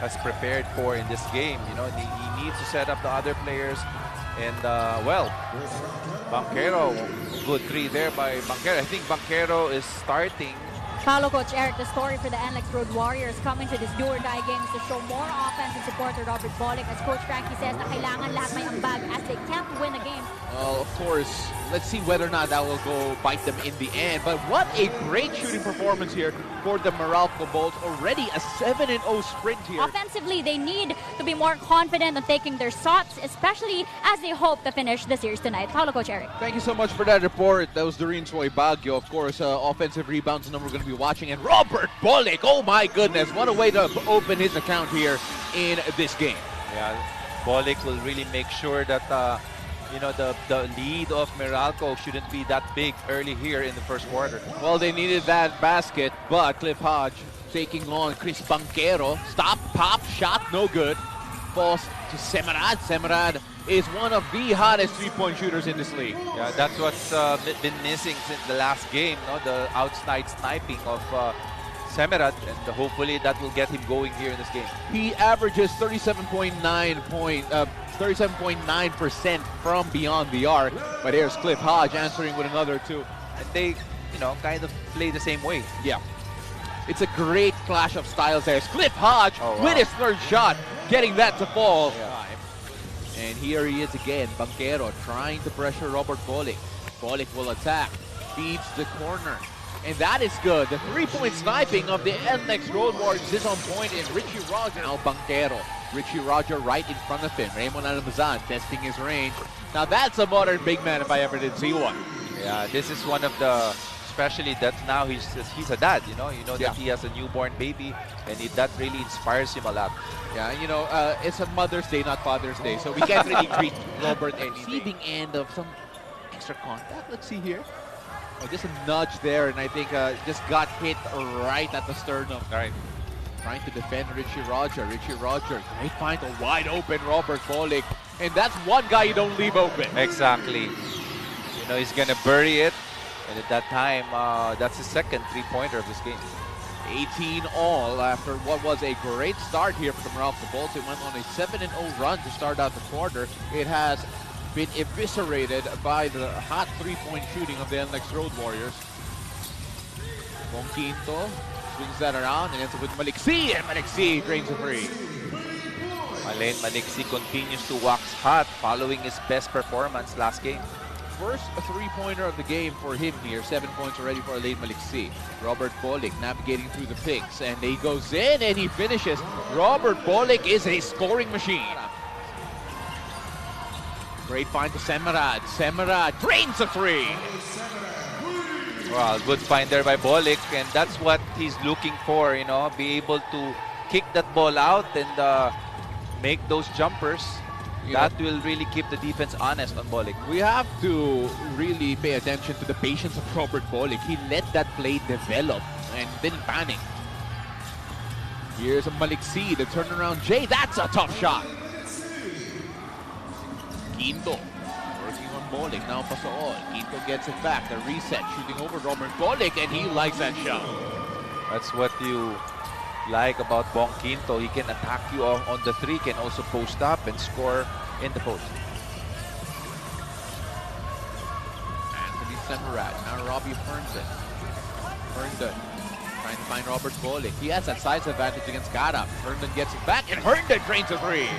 has prepared for in this game. You know, he needs to set up the other players. And, well, Banquero, good three there by Banquero. I think Banquero is starting. Follow Coach Eric, the story for the NLEX Road Warriors coming to this do-or-die game is to show more offense and support to Robert Bolick. As Coach Frankie says, na kailangan lahat may ambag as they can't win a game. Well, of course, let's see whether or not that will go bite them in the end. But what a great shooting performance here for the Meralco Bolts. Already a 7-0 sprint here. Offensively, they need to be more confident on taking their shots, especially as they hope to finish the series tonight. Follow Coach Eric. Thank you so much for that report. That was Doreen Soy Baguio. Of course, offensive rebounds number we're going to be watching. And Robert Bolick, oh my goodness, what a way to open his account here in this game. Yeah, Bolick will really make sure that you know, the lead of Meralco shouldn't be that big early here in the first quarter. Well, they needed that basket, but Cliff Hodge taking on Chris Banquero. Stop, pop, shot, no good. Falls to Semerad. Semerad is one of the hottest three-point shooters in this league. Yeah, that's what's been missing since the last game, no? The outside sniping of Semerad, and hopefully that will get him going here in this game. He averages 37.9% from beyond the arc, but here's Cliff Hodge answering with another two. And they, you know, kind of play the same way. Yeah. It's a great clash of styles there. It's Cliff Hodge with his third shot, getting that to fall. Yeah. And here he is again, Banquero trying to pressure Robert Bolick. Bolick will attack, feeds the corner. And that is good. The three-point sniping of the NLEX Road Warriors is on point, and Richie Roger. Now Banquero. Richie Roger right in front of him. Raymond Almazan testing his range. Now that's a modern big man if I ever did see one. Yeah, this is one of the, especially that now he's a dad, you know that he has a newborn baby, and that really inspires him a lot. Yeah, you know, it's a Mother's Day, not Father's Day, so we can't really treat Robert any receiving end of some extra contact. Let's see here. Oh, just a nudge there, and I think just got hit right at the sternum. All right. Trying to defend Richie Roger. Richie Roger, great find a wide open Robert Bolick. And that's one guy you don't leave open. Exactly. You know, he's going to bury it. And at that time, that's his second three-pointer of this game. 18 all after what was a great start here for the Meralco Bolts. It went on a 7-0 run to start out the quarter. It has been eviscerated by the hot three-point shooting of the NLEX Road Warriors. Quinto swings that around and ends up with Maliksi, and Maliksi drains a three. Alain Maliksi continues to wax hot following his best performance last game. First three-pointer of the game for him here. 7 points already for Alain Maliksi. Robert Bolick navigating through the picks, and he goes in and he finishes. Robert Bolick is a scoring machine. Great find to Semerad. Semerad drains a three. Well, good find there by Bolick, and that's what he's looking for, you know, be able to kick that ball out and make those jumpers. That will really keep the defense honest on Bolick. We have to really pay attention to the patience of Robert Bolick. He let that play develop and didn't panic. Here's a Maliksi, the turnaround J. That's a tough shot. Quinto working on Bolick, now Pasaol. Quinto gets it back, the reset, shooting over Robert Bolick, and he likes that shot. That's what you like about Bong Quinto. He can attack you on the three, can also post up and score in the post. Anthony Semerad, now Robbie Herndon. Herndon trying to find Robert Bolick. He has that size advantage against Gara. Herndon gets it back, and Herndon drains a three.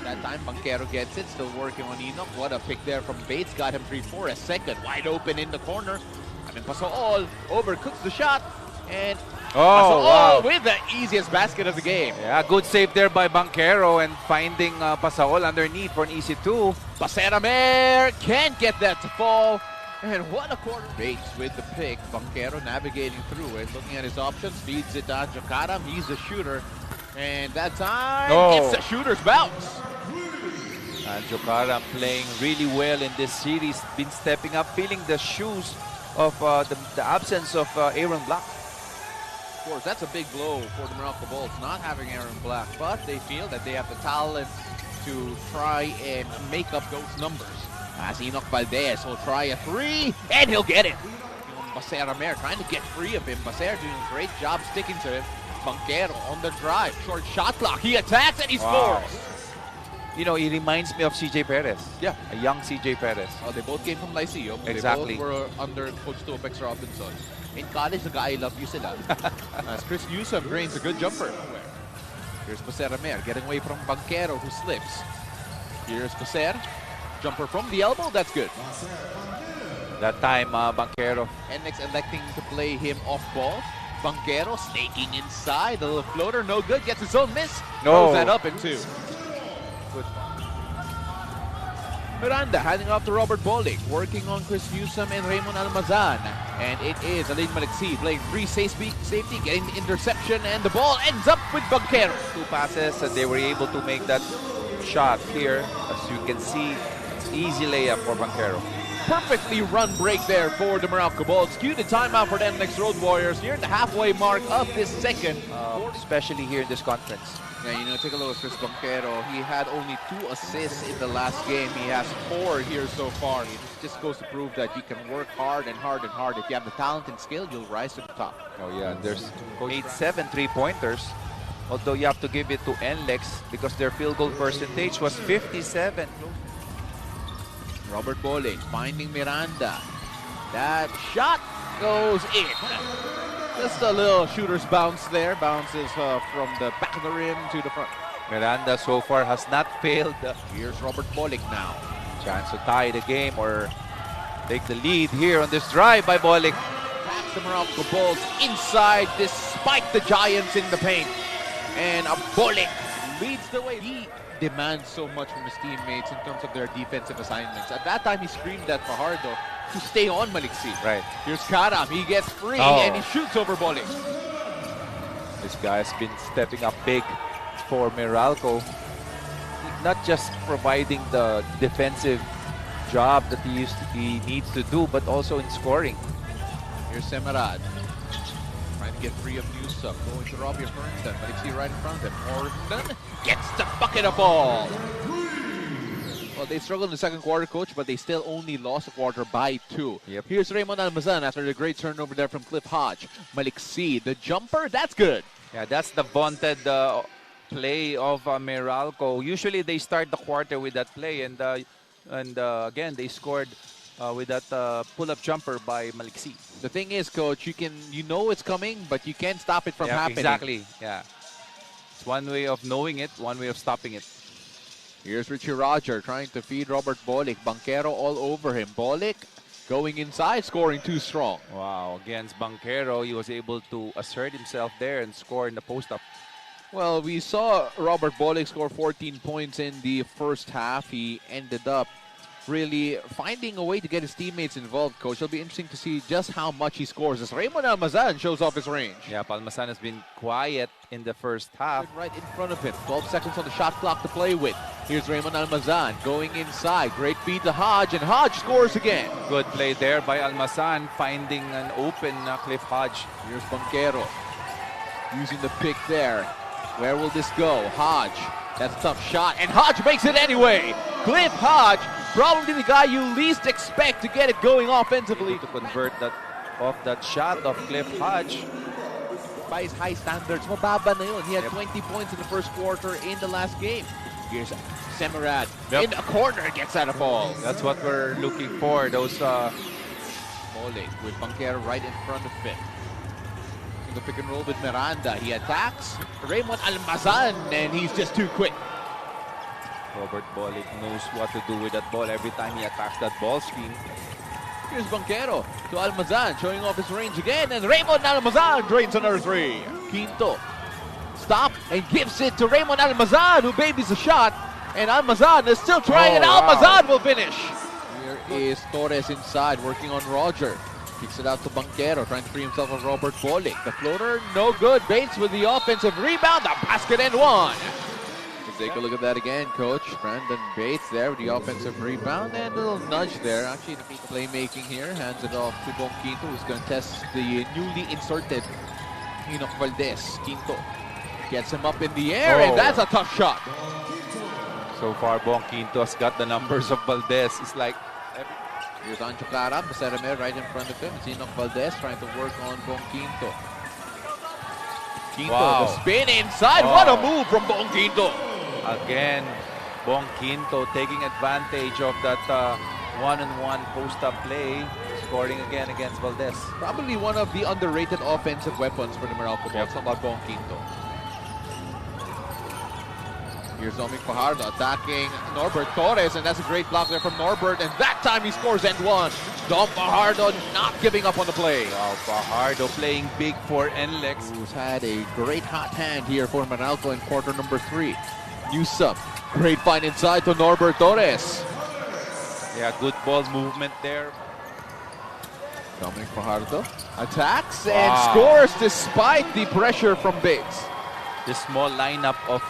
That time, Banquero gets it, still working on Enoch. What a pick there from Bates, got him 3-4, a second, wide open in the corner. And then Pasaol overcooks the shot, and Pasaol with the easiest basket of the game. Yeah, good save there by Banquero and finding Pasaol underneath for an easy two. Paseramer can't get that to fall. And what a quarter. Bates with the pick. Banquero navigating through it, looking at his options, feeds it to Jokaram. He's a shooter. And that time, it's the shooter's bounce. Jokaram playing really well in this series, been stepping up, feeling the shoes of the absence of Aaron Black. Of course, that's a big blow for the Meralco Bolts, not having Aaron Black, but they feel that they have the talent to try and make up those numbers. As Enoch Valdez will try a three, and he'll get it. Baseramer trying to get free of him. Baser doing a great job sticking to him. Banquero on the drive. Short shot clock. He attacks and he Wow. scores. You know, he reminds me of CJ Perez. Yeah. A young CJ Perez. Oh, they both came from Lyceum. Exactly. They both were under Coach Topex Robinson. In college, nag-I love you sila. As Chris Newsom drains a good jumper. Here's Pacer Mer getting away from Banquero who slips. Here's Pacer. Jumper from the elbow. That's good. That time, Banquero. NLEX electing to play him off ball. Banquero snaking inside. The little floater, no good. Gets his own miss. No. Throws that up in two. Good. Miranda handing off to Robert Bolick. Working on Chris Newsom and Raymond Almazan. And it is Alain Maliksi playing free safety, getting the interception. And the ball ends up with Banquero. 2 passes and they were able to make that shot here. As you can see, it's easy layup for Banquero. Perfectly run break there for the Meralco Bolts. Cue the timeout for the NLEX Road Warriors near the halfway mark of this second. Especially here in this conference. Yeah, you know, take a look at Chris Banquero. He had only 2 assists in the last game. He has 4 here so far. It just goes to prove that you can work hard and hard and hard. If you have the talent and skill, you'll rise to the top. Oh yeah, there's 8-7 3-pointers. Although you have to give it to NLEX because their field goal percentage was 57. Robert Bolick finding Miranda. That shot goes in. Just a little shooter's bounce there. Bounces from the back of the rim to the front. Miranda so far has not failed. Here's Robert Bolick now. Chance to tie the game or take the lead here on this drive by Bolick. Backs the Meralco Bolts inside despite the Giants in the paint. And Bolick leads the way. He demands so much from his teammates in terms of their defensive assignments. At that time, he screamed at Fajardo to stay on Maliksi. Right. Here's Karam. He gets free and he shoots over Bolick. This guy has been stepping up big for Meralco. Not just providing the defensive job that he needs to do, but also in scoring. Here's Semerad. Trying to get free of Newsom. Going to Robbie Fernston. Maliksi right in front of him. Fernston gets the bucket of ball. Well, they struggled in the second quarter, coach, but they still only lost a quarter by 2. Yep. Here's Raymond Almazan after the great turnover there from Cliff Hodge. Maliksi, the jumper, that's good. Yeah, that's the vaunted play of Meralco. Usually they start the quarter with that play, and again they scored with that pull-up jumper by Maliksi. The thing is, coach, you know it's coming, but you can't stop it from happening. Exactly. Yeah, it's one way of knowing it, one way of stopping it. Here's Richie Roger trying to feed Robert Bolick. Banquero all over him. Bolick going inside, scoring too strong. Wow, against Banquero, he was able to assert himself there and score in the post-up. Well, we saw Robert Bolick score 14 points in the first half. He ended up really finding a way to get his teammates involved, coach. It'll be interesting to see just how much he scores as Raymond Almazan shows off his range. Yeah, Almazan has been quiet in the first half. Right in front of him. 12 seconds on the shot clock to play with. Here's Raymond Almazan going inside. Great feed to Hodge, and Hodge scores again. Good play there by Almazan, finding an open Cliff Hodge. Here's Banquero using the pick there. Where will this go? Hodge. That's a tough shot, and Hodge makes it anyway. Cliff Hodge, probably the guy you least expect to get it going offensively. To convert that off that shot of Cliff Hodge. By his high standards, mababa na yun. He had 20 points in the first quarter in the last game. Here's Semerad in the corner, gets out of ball. That's what we're looking for. Those Bolick with Banquero right in front of him. In the pick and roll with Miranda. He attacks Raymond Almazan, and he's just too quick. Robert Bolick knows what to do with that ball every time he attacks that ball screen. Here's Banquero to Almazan, showing off his range again, and Raymond Almazan drains another 3. Quinto stop and gives it to Raymond Almazan, who babies a shot, and Almazan is still trying, and Almazan will finish. Here is Torres inside, working on Roger. Kicks it out to Banquero, trying to free himself of Robert Bolick. The floater, no good. Bates with the offensive rebound, the basket and 1. Let's take a look at that again, coach. Brandon Bates there with the offensive rebound and a little nudge there. Actually, the playmaking here. Hands it off to Bong Quinto, who's going to test the newly inserted Enoch Valdez. Quinto gets him up in the air, and that's a tough shot. So far, Bong Quinto has got the numbers of Valdez. It's like here's Ancho Karam, Becerramer right in front of him. It's Enoch Valdez trying to work on Bong Quinto. Quinto, Wow. the spin inside. Wow. What a move from Bong Quinto. Again, Bong Quinto taking advantage of that one-on-one post-up play, scoring again against Valdez. Probably one of the underrated offensive weapons for the Meralco Bolts. How about Bong Quinto? Here's Dominic Fajardo attacking Norbert Torres, and that's a great block there from Norbert, and that time he scores and one. Dom Fajardo not giving up on the play. Wow, Fajardo playing big for NLEX. Who's had a great hot hand here for Meralco in quarter number 3. Newsome, great find inside to Norbert Torres. Yeah, good ball movement there. Dominic Fajardo attacks Wow. and scores despite the pressure from Biggs. The small lineup of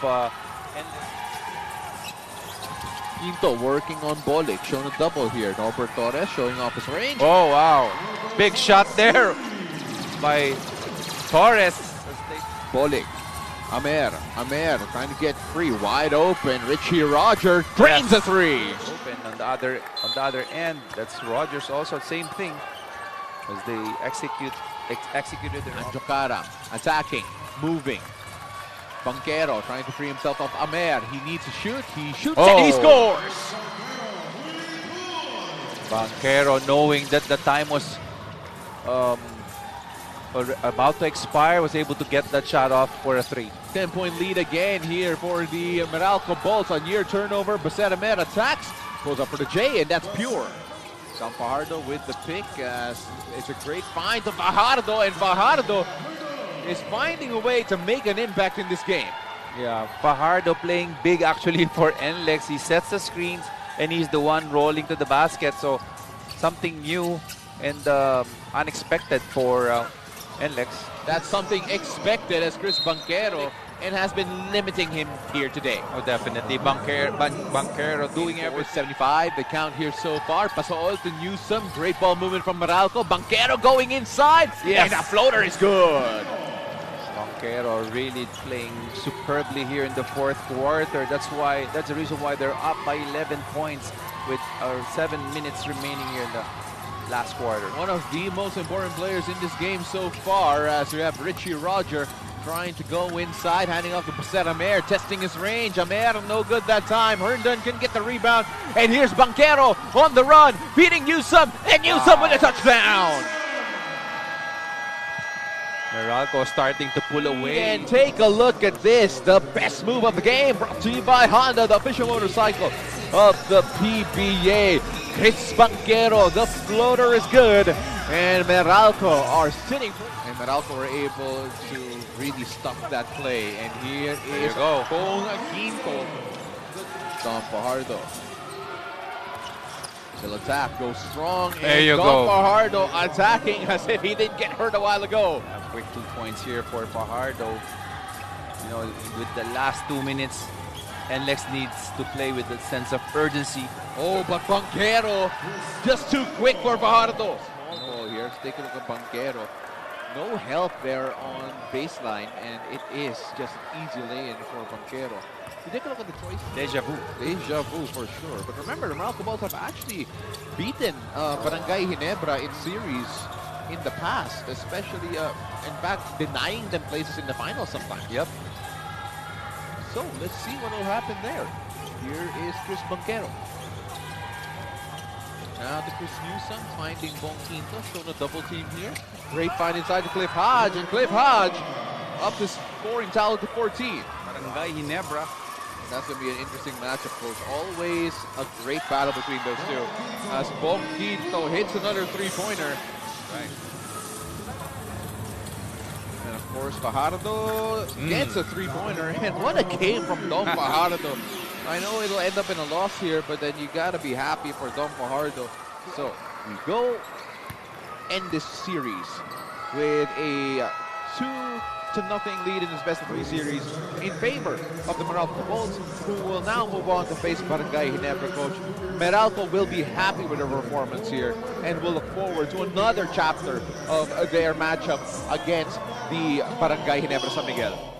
Quinto working on Bolik, showing a double here. Norbert Torres showing off his range. Oh, wow. Big shot there by Torres. Bolik, Amer trying to get free, wide open. Richie Roger drains Yes. a three. Open on the other end. That's Rogers also, same thing. As they executed their Anjokara attacking, moving. Banquero trying to free himself of Amer. He needs to shoot. He shoots and he Oh. scores. Banquero, knowing that the time was about to expire, was able to get that shot off for a 3. 10-point lead again here for the Meralco Bolts on year turnover. Baset Amer attacks, goes up for the J, and that's pure. Sam Fajardo with the pick. It's a great find to Fajardo, and Fajardo is finding a way to make an impact in this game. Yeah, Fajardo playing big actually for NLEX. He sets the screens and he's the one rolling to the basket. So something new and unexpected for NLEX. That's something expected as Chris Banquero, and has been limiting him here today. Oh, definitely. Banquero doing Over everything. 75, the count here so far. Pasool to Newsome, great ball movement from Meralco. Banquero going inside, Yes. and the floater is good. Banquero really playing superbly here in the 4th quarter. That's the reason why they're up by 11 points with 7 minutes remaining here in the last quarter. One of the most important players in this game so far, as we have Richie Roger trying to go inside, handing off to Baset Amer, testing his range. Amer no good that time. Herndon can get the rebound, and here's Banquero on the run, beating Newsome, and Newsome with a touchdown. Meralco starting to pull away. And take a look at this, the best move of the game, brought to you by Honda, the official motorcycle of the PBA. Chris Banquero, the floater is good, and Meralco are sitting. And Meralco were able to really stop that play. And here There is you go. Bong Quinto. Dom Fajardo. Still attack, goes strong. There and you Dom go. Fajardo attacking as if he didn't get hurt a while ago. A quick 2 points here for Fajardo. You know, with the last 2 minutes, NLEX needs to play with a sense of urgency. Oh, but Banquero just too quick for Fajardo. Oh, here, let's take a look at Banquero. No help there on baseline, and it is just an easy lay-in for Banquero. You take a look at the choice. Deja vu. Deja vu for sure. But remember, the Meralco Bolts have actually beaten Barangay Ginebra in series in the past, especially, in fact, denying them places in the finals sometimes. Yep. So, let's see what will happen there. Here is Chris Banquero. Now to Chris Newsome, finding Bong Quinto, showing a double team here. Great find inside to Cliff Hodge, and Cliff Hodge up his scoring tally to 14. Barangay Ginebra. That's going to be an interesting matchup, folks. Always a great battle between those two. As Bong Quinto hits another three-pointer. Right. And of course, Fajardo gets a three-pointer. And what a game from Dom Fajardo. I know it'll end up in a loss here, but then you got to be happy for Dom Fajardo. So, we go end this series with a 2-0 lead in this best-of-3 series in favor of the Meralco Bolts, who will now move on to face Barangay Ginebra, coach. Meralco will be happy with their performance here and will look forward to another chapter of their matchup against the Barangay Ginebra San Miguel.